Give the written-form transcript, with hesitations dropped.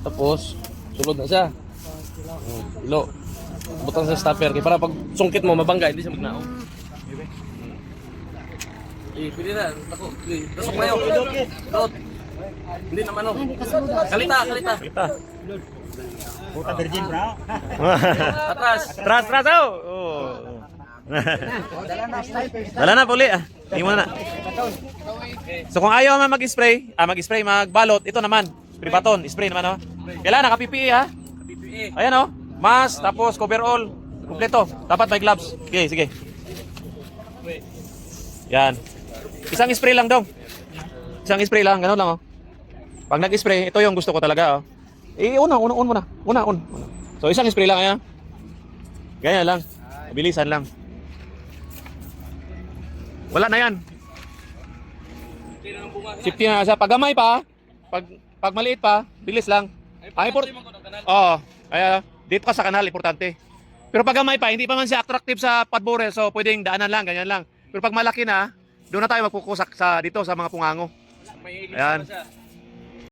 Tapos, sulod na siya. Ilo. Butang sa stopper. Kaya para pag sungkit mo, mabangga, hindi siya magnaong. Pwede na. Ako, lasok na yun. Load. Hindi naman o. Kalita. Puta virgin, bro. Atras. Tras, oh. Dala na, puli. Tingin mo na. So kung ayaw man mag-spray, magbalot, ito naman. Spray baton, spray naman, oh. Kailangan naka-PPE, ha? Ayan, oh. Mask, tapos coverall. Kompleto. Dapat may gloves. Sige. Yan. Isang spray lang, dong. Isang spray lang, ganun lang, oh. Pag nag-spray, ito yung gusto ko talaga, oh. On muna. So isang spray lang, ayan. Ganyan lang. Bilisan lang. Wala na yan. Safety na siya. Pag gamay pa, pag maliit pa, bilis lang. Oo. Kaya dito ka sa kanal, importante. Pero pag gamay pa, hindi pa man siya attractive sa padbore, so pwedeng daanan lang, ganyan lang. Pero pag malaki na, doon na tayo magkukusak sa dito sa mga pungango. Ayan.